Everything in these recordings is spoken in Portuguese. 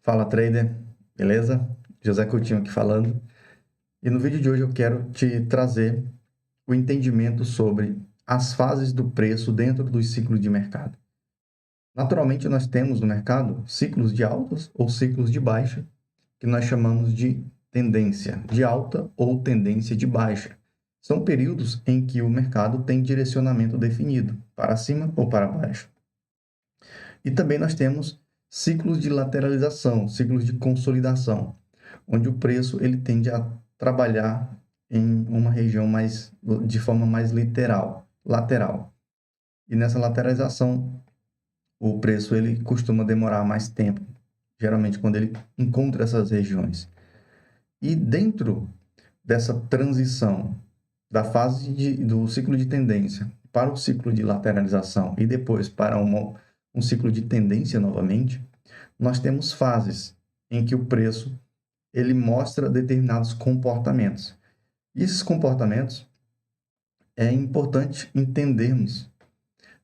Fala trader, beleza? José Coutinho aqui falando. E no vídeo de hoje eu quero te trazer o entendimento sobre as fases do preço dentro dos ciclos de mercado. Naturalmente nós temos no mercado ciclos de altas ou ciclos de baixa, que nós chamamos de tendência de alta ou tendência de baixa. São períodos em que o mercado tem direcionamento definido, para cima ou para baixo. E também nós temos ciclos de lateralização, ciclos de consolidação, onde o preço ele tende a trabalhar em uma região de forma mais lateral. E nessa lateralização, o preço ele costuma demorar mais tempo, geralmente quando ele encontra essas regiões. E dentro dessa transição da do ciclo de tendência para o ciclo de lateralização e depois para um ciclo de tendência novamente, nós temos fases em que o preço ele mostra determinados comportamentos. E esses comportamentos é importante entendermos,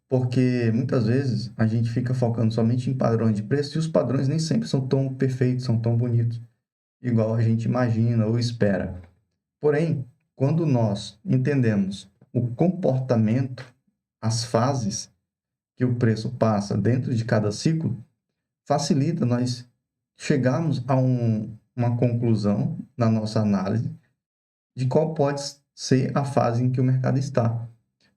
porque muitas vezes a gente fica focando somente em padrões de preço e os padrões nem sempre são tão perfeitos, são tão bonitos, igual a gente imagina ou espera. Porém, quando nós entendemos o comportamento, as fases que o preço passa dentro de cada ciclo, facilita nós chegarmos a uma conclusão na nossa análise de qual pode ser a fase em que o mercado está.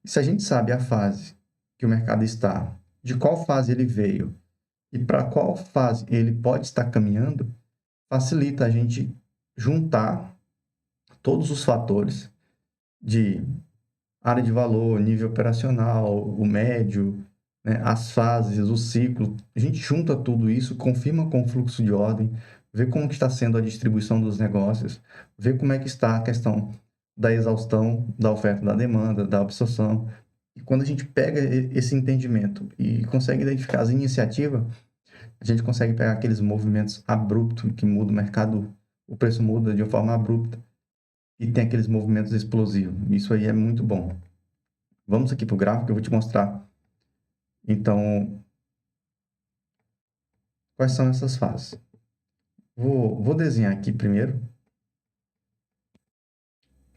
E se a gente sabe a fase que o mercado está, de qual fase ele veio e para qual fase ele pode estar caminhando, facilita a gente juntar todos os fatores de área de valor, nível operacional, o médio, né, as fases, o ciclo. A gente junta tudo isso, confirma com o fluxo de ordem, vê como que está sendo a distribuição dos negócios, vê como é que está a questão da exaustão, da oferta, da demanda, da absorção. E quando a gente pega esse entendimento e consegue identificar as iniciativas, a gente consegue pegar aqueles movimentos abruptos que muda o mercado, o preço muda de uma forma abrupta e tem aqueles movimentos explosivos. Isso aí é muito bom. Vamos aqui para o gráfico que eu vou te mostrar. Então, quais são essas fases? Vou desenhar aqui primeiro,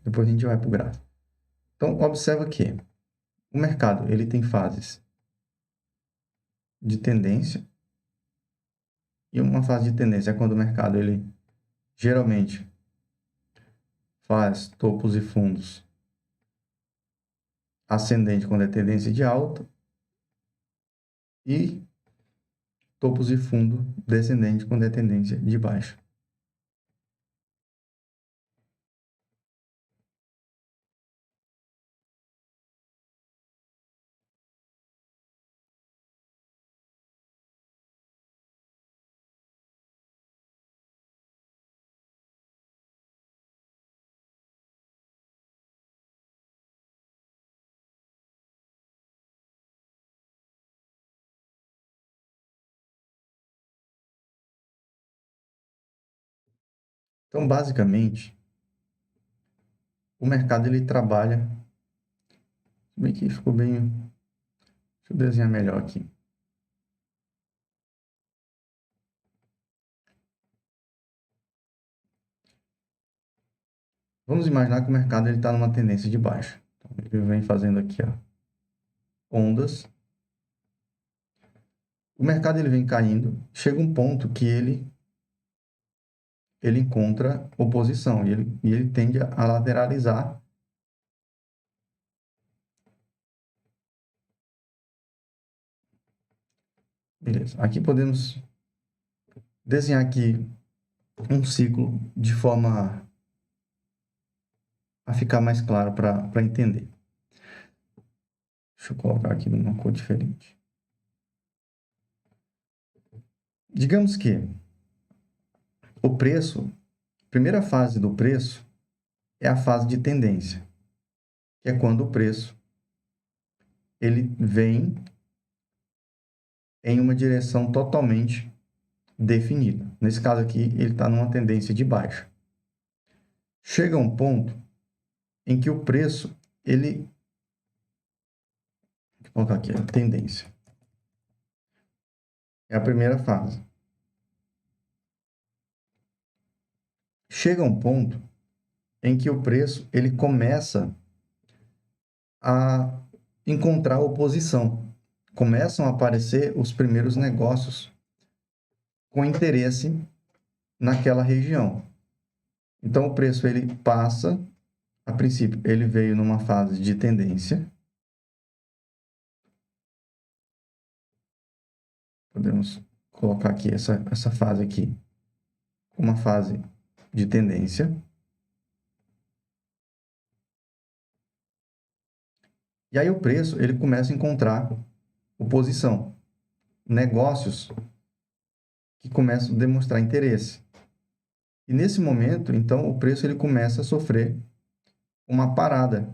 depois a gente vai para o gráfico. Então, observa que o mercado ele tem fases de tendência, e uma fase de tendência é quando o mercado ele geralmente faz topos e fundos ascendente quando é tendência de alta e topos e fundo descendente quando é tendência de baixa. Então, basicamente, o mercado ele trabalha, bem que ficou bem, deixa eu desenhar melhor aqui. Vamos imaginar que o mercado está numa tendência de baixa. Então, ele vem fazendo aqui, ó, ondas. O mercado ele vem caindo, chega um ponto que ele encontra oposição e ele tende a lateralizar. Beleza. Aqui podemos desenhar aqui um ciclo de forma a ficar mais claro para entender. Deixa eu colocar aqui numa cor diferente. Digamos que o preço, a primeira fase do preço é a fase de tendência, que é quando o preço ele vem em uma direção totalmente definida. Nesse caso aqui, ele está numa tendência de baixa. Chega um ponto em que o preço, ele... Vou colocar aqui, a tendência. É a primeira fase. chega um ponto em que o preço ele começa a encontrar oposição. Começam a aparecer os primeiros negócios com interesse naquela região. Então, o preço ele passa, a princípio, ele veio numa fase de tendência. Podemos colocar aqui essa fase aqui, uma fase de tendência. E aí o preço ele começa a encontrar oposição, negócios que começam a demonstrar interesse. E nesse momento, então, o preço ele começa a sofrer uma parada.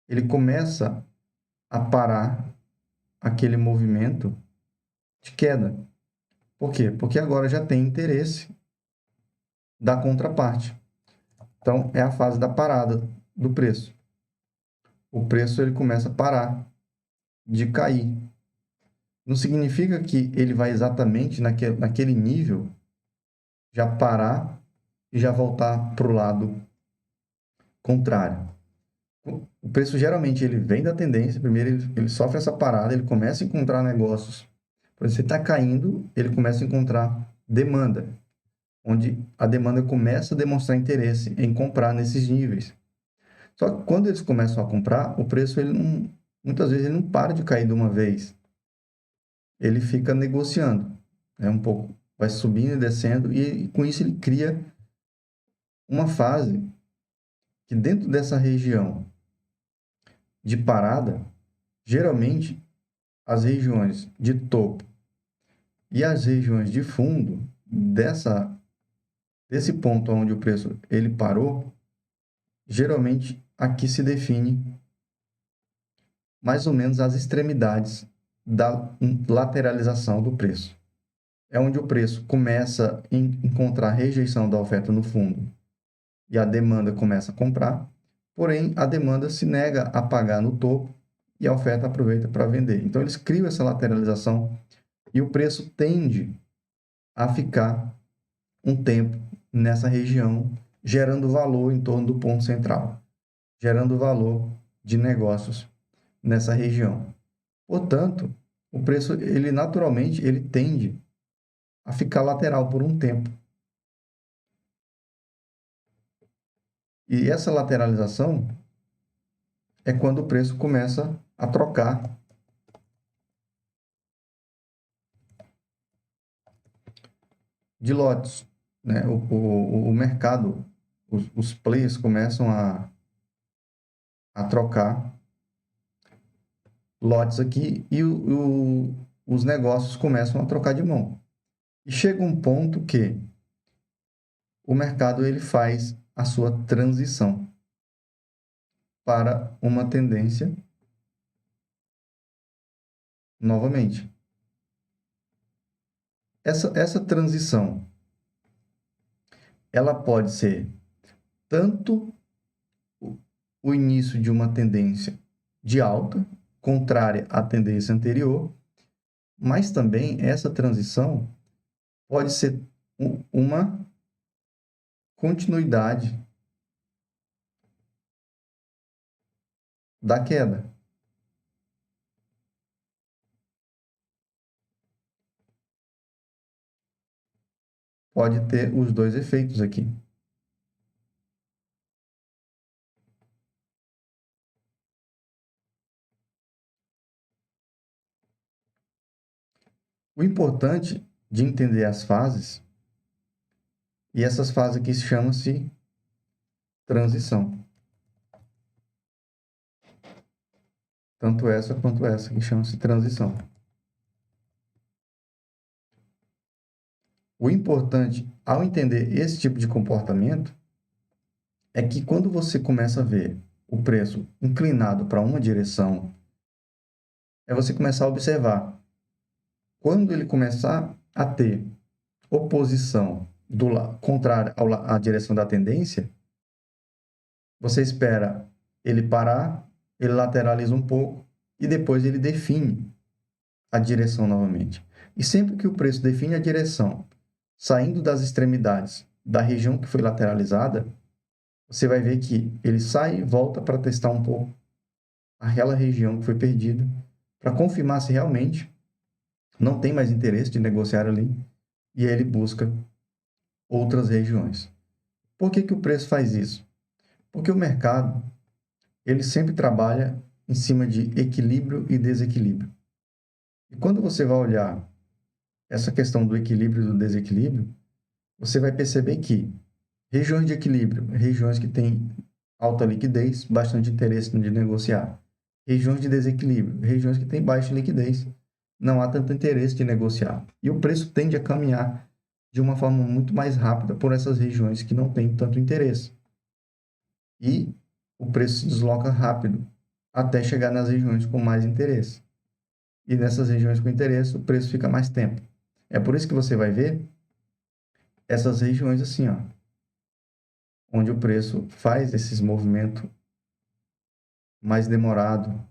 Ele começa a parar aquele movimento de queda. Por quê? Porque agora já tem interesse da contraparte. Então, é a fase da parada do preço. O preço ele começa a parar de cair. Não significa que ele vai exatamente naquele nível já parar e já voltar para o lado contrário. O preço geralmente ele vem da tendência, primeiro ele sofre essa parada, ele começa a encontrar negócios. Por exemplo, você está caindo, ele começa a encontrar demanda, onde a demanda começa a demonstrar interesse em comprar nesses níveis. Só que quando eles começam a comprar, o preço ele não, muitas vezes ele não para de cair de uma vez. Ele fica negociando, né? Um pouco, vai subindo e descendo, e com isso ele cria uma fase que dentro dessa região de parada, geralmente as regiões de topo e as regiões de fundo desse ponto onde o preço ele parou, geralmente aqui se define mais ou menos as extremidades da lateralização do preço. É onde o preço começa a encontrar rejeição da oferta no fundo e a demanda começa a comprar, porém a demanda se nega a pagar no topo e a oferta aproveita para vender. Então eles criam essa lateralização e o preço tende a ficar um tempo nessa região, gerando valor em torno do ponto central, gerando valor de negócios nessa região. Portanto, o preço, ele naturalmente, ele tende a ficar lateral por um tempo. E essa lateralização é quando o preço começa a trocar de lotes, né? O mercado, os players começam a trocar lotes aqui e os negócios começam a trocar de mão. E chega um ponto que o mercado ele faz a sua transição para uma tendência novamente. Essa transição, ela pode ser tanto o início de uma tendência de alta, contrária à tendência anterior, mas também essa transição pode ser uma continuidade da queda. Pode ter os dois efeitos aqui. O importante de entender as fases, e essas fases aqui chamam-se transição. Tanto essa quanto essa que chama-se transição. O importante, ao entender esse tipo de comportamento, é que quando você começa a ver o preço inclinado para uma direção, é você começar a observar. Quando ele começar a ter oposição contrária à direção da tendência, você espera ele parar, ele lateraliza um pouco e depois ele define a direção novamente. E sempre que o preço define a direção, saindo das extremidades da região que foi lateralizada, você vai ver que ele sai e volta para testar um pouco aquela região que foi perdida, para confirmar se realmente não tem mais interesse de negociar ali, e aí ele busca outras regiões. Por que o preço faz isso? Porque o mercado, ele sempre trabalha em cima de equilíbrio e desequilíbrio. E quando você vai olhar essa questão do equilíbrio e do desequilíbrio, você vai perceber que regiões de equilíbrio, regiões que têm alta liquidez, bastante interesse de negociar. Regiões de desequilíbrio, regiões que têm baixa liquidez, não há tanto interesse de negociar. E o preço tende a caminhar de uma forma muito mais rápida por essas regiões que não têm tanto interesse. E o preço se desloca rápido até chegar nas regiões com mais interesse. E nessas regiões com interesse, o preço fica mais tempo. É por isso que você vai ver essas regiões assim, ó, onde o preço faz esses movimentos mais demorado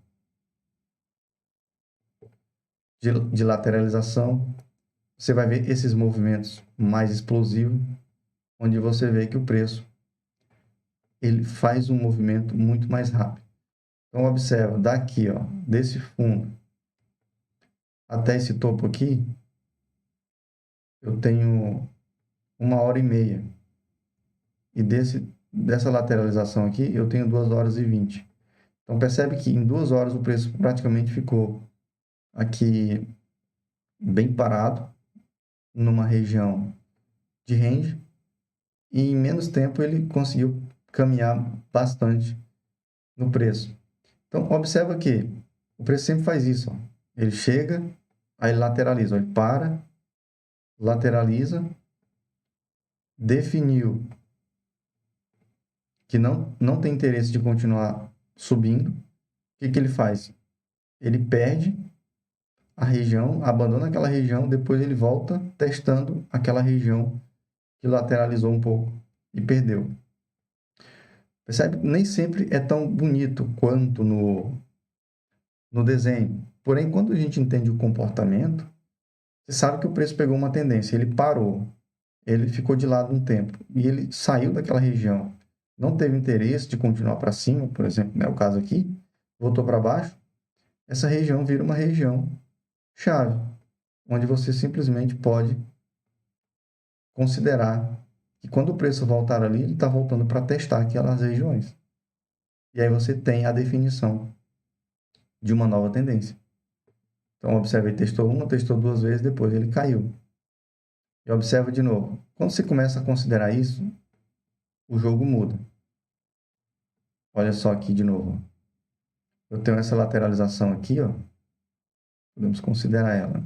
de lateralização. Você vai ver esses movimentos mais explosivos, onde você vê que o preço ele faz um movimento muito mais rápido. Então, observa, daqui, ó, desse fundo até esse topo aqui, eu tenho 1h30. E dessa lateralização aqui, eu tenho 2h20. Então, percebe que em 2 horas o preço praticamente ficou aqui bem parado, numa região de range, e em menos tempo ele conseguiu caminhar bastante no preço. Então, observa que o preço sempre faz isso. Ó. Ele chega, aí ele lateraliza. Ó. Ele para, lateraliza, definiu que não tem interesse de continuar subindo. O que ele faz? Ele perde a região, abandona aquela região, depois ele volta testando aquela região que lateralizou um pouco e perdeu. Percebe? Nem sempre é tão bonito quanto no desenho. Porém, quando a gente entende o comportamento, você sabe que o preço pegou uma tendência, ele parou, ele ficou de lado um tempo e ele saiu daquela região, não teve interesse de continuar para cima, por exemplo, né, o caso aqui, voltou para baixo, essa região vira uma região chave, onde você simplesmente pode considerar que quando o preço voltar ali, ele está voltando para testar aquelas regiões. E aí você tem a definição de uma nova tendência. Então, observe, ele testou uma, testou 2 vezes, depois ele caiu. E observa de novo. Quando você começa a considerar isso, o jogo muda. Olha só aqui de novo. Eu tenho essa lateralização aqui, ó. Podemos considerar ela.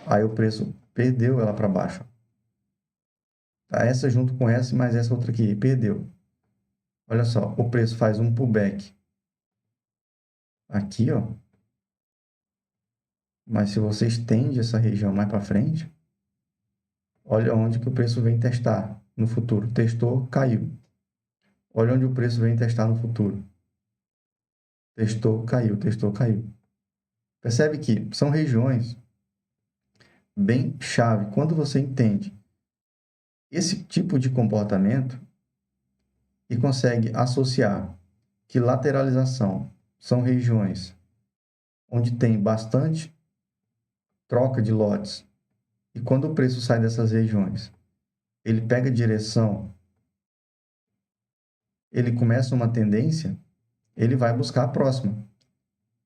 Aí o preço perdeu ela para baixo. Tá? Essa junto com essa, mais essa outra aqui, perdeu. Olha só, o preço faz um pullback aqui, ó. Mas se você estende essa região mais para frente, olha onde que o preço vem testar no futuro. Testou, caiu. Olha onde o preço vem testar no futuro. Testou, caiu, testou, caiu. Percebe que são regiões bem chave. Quando você entende esse tipo de comportamento e consegue associar que lateralização são regiões onde tem bastante troca de lotes e quando o preço sai dessas regiões, ele pega direção, ele começa uma tendência, ele vai buscar a próxima.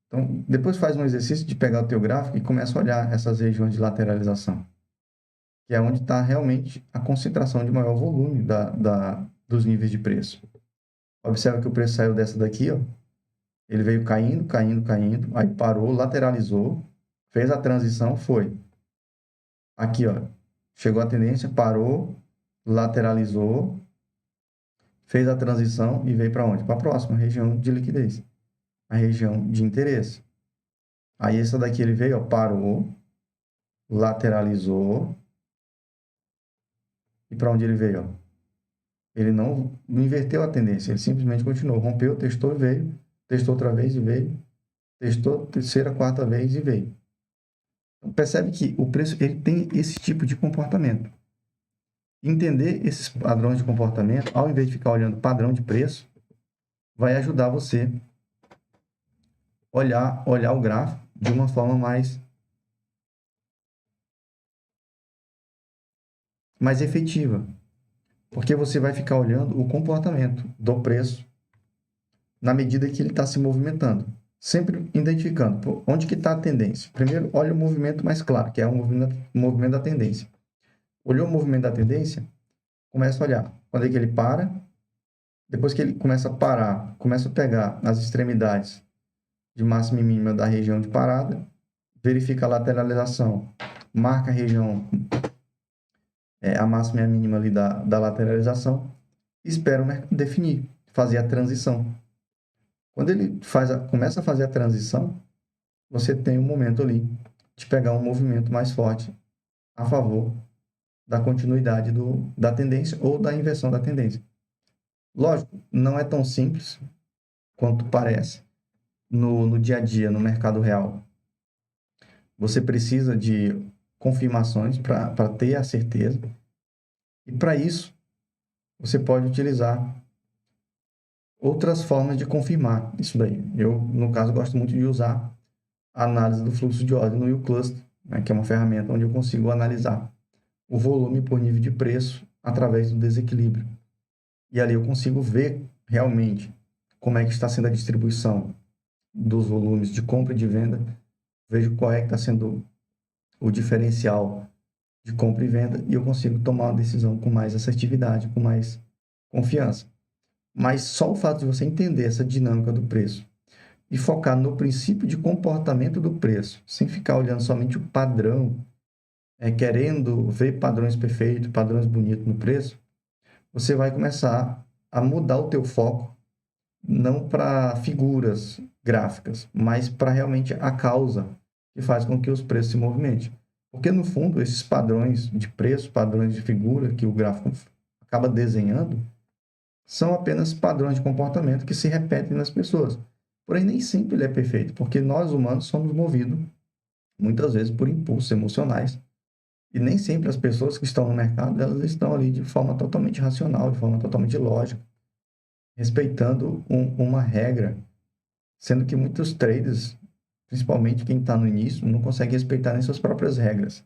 Então, depois faz um exercício de pegar o teu gráfico e começa a olhar essas regiões de lateralização, que é onde está realmente a concentração de maior volume dos níveis de preço. Observa que o preço saiu dessa daqui, ó. Ele veio caindo, caindo, caindo, aí parou, lateralizou, fez a transição, foi. Aqui, ó, chegou a tendência, parou, lateralizou, fez a transição e veio para onde? Para a próxima região de liquidez, a região de interesse. Aí essa daqui ele veio, ó, parou, lateralizou, e para onde ele veio? Ó? Ele não inverteu a tendência, ele simplesmente continuou, rompeu, testou e veio, testou outra vez e veio, testou terceira, quarta vez e veio. Então, percebe que o preço ele tem esse tipo de comportamento. Entender esses padrões de comportamento, ao invés de ficar olhando padrão de preço, vai ajudar você olhar o gráfico de uma forma mais efetiva, porque você vai ficar olhando o comportamento do preço na medida que ele está se movimentando, sempre identificando onde que está a tendência. Primeiro, olha o movimento mais claro, que é o movimento da tendência. Olhou o movimento da tendência, começa a olhar quando é que ele para. Depois que ele começa a parar, começa a pegar as extremidades de máxima e mínima da região de parada, verifica a lateralização, marca a região, a máxima e a mínima ali da lateralização, e espera o mercado definir, fazer a transição. Quando ele começa a fazer a transição, você tem um momento ali de pegar um movimento mais forte a favor da continuidade da tendência ou da inversão da tendência. Lógico, não é tão simples quanto parece no dia a dia, no mercado real. Você precisa de confirmações para ter a certeza. E para isso, você pode utilizar outras formas de confirmar isso daí. Eu, no caso, gosto muito de usar a análise do fluxo de ordem no uCluster, né, que é uma ferramenta onde eu consigo analisar o volume por nível de preço através do desequilíbrio. E ali eu consigo ver realmente como é que está sendo a distribuição dos volumes de compra e de venda. Vejo qual é que está sendo o diferencial de compra e venda e eu consigo tomar uma decisão com mais assertividade, com mais confiança. Mas só o fato de você entender essa dinâmica do preço e focar no princípio de comportamento do preço, sem ficar olhando somente o padrão, querendo ver padrões perfeitos, padrões bonitos no preço, você vai começar a mudar o teu foco, não para figuras gráficas, mas para realmente a causa que faz com que os preços se movimentem. Porque, no fundo, esses padrões de preço, padrões de figura que o gráfico acaba desenhando, são apenas padrões de comportamento que se repetem nas pessoas. Porém, nem sempre ele é perfeito, porque nós humanos somos movidos, muitas vezes, por impulsos emocionais. E nem sempre as pessoas que estão no mercado, elas estão ali de forma totalmente racional, de forma totalmente lógica, respeitando uma regra, sendo que muitos traders, principalmente quem está no início, não consegue respeitar nem suas próprias regras.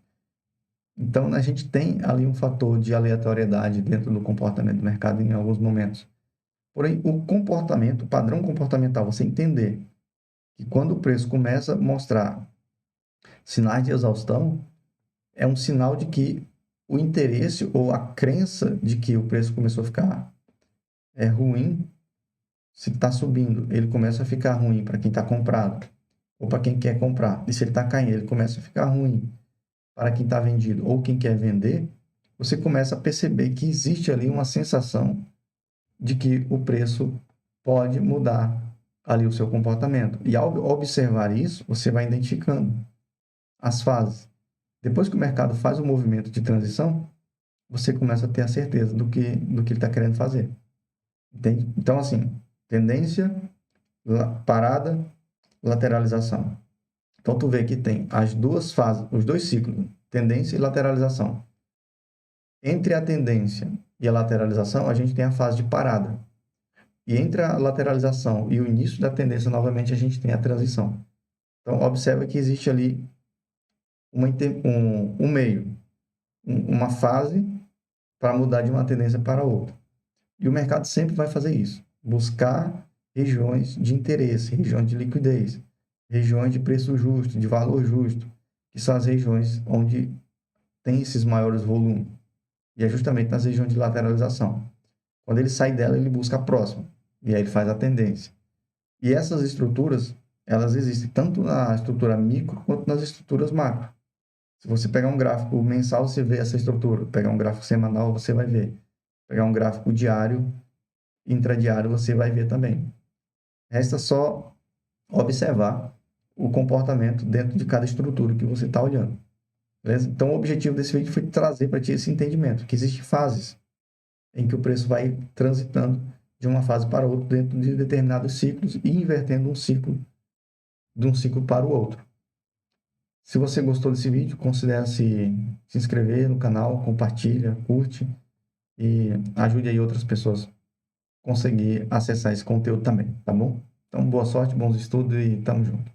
Então, a gente tem ali um fator de aleatoriedade dentro do comportamento do mercado em alguns momentos. Porém, o padrão comportamental, você entender que quando o preço começa a mostrar sinais de exaustão, é um sinal de que o interesse ou a crença de que o preço começou a ficar ruim, se está subindo, ele começa a ficar ruim para quem está comprado ou para quem quer comprar. E se ele está caindo, ele começa a ficar ruim para quem está vendido ou quem quer vender, você começa a perceber que existe ali uma sensação de que o preço pode mudar ali o seu comportamento. E ao observar isso, você vai identificando as fases. Depois que o mercado faz o movimento de transição, você começa a ter a certeza do que ele está querendo fazer. Entende? Então, assim, tendência, parada, lateralização. Então, tu vê que tem as duas fases, os dois ciclos, tendência e lateralização. Entre a tendência e a lateralização, a gente tem a fase de parada. E entre a lateralização e o início da tendência, novamente, a gente tem a transição. Então, observa que existe ali um meio, uma fase para mudar de uma tendência para outra. E o mercado sempre vai fazer isso, buscar regiões de interesse, regiões de liquidez, regiões de preço justo, de valor justo, que são as regiões onde tem esses maiores volumes. E é justamente nas regiões de lateralização. Quando ele sai dela, ele busca a próxima. E aí ele faz a tendência. E essas estruturas, elas existem tanto na estrutura micro quanto nas estruturas macro. Se você pegar um gráfico mensal, você vê essa estrutura. Pegar um gráfico semanal, você vai ver. Pegar um gráfico diário, intradiário, você vai ver também. Resta só observar o comportamento dentro de cada estrutura que você está olhando. Beleza? Então, o objetivo desse vídeo foi trazer para ti esse entendimento, que existem fases em que o preço vai transitando de uma fase para outra dentro de determinados ciclos e invertendo um ciclo de um ciclo para o outro. Se você gostou desse vídeo, considere se inscrever no canal, compartilha, curte e ajude aí outras pessoas a conseguir acessar esse conteúdo também, tá bom? Então, boa sorte, bons estudos e tamo junto.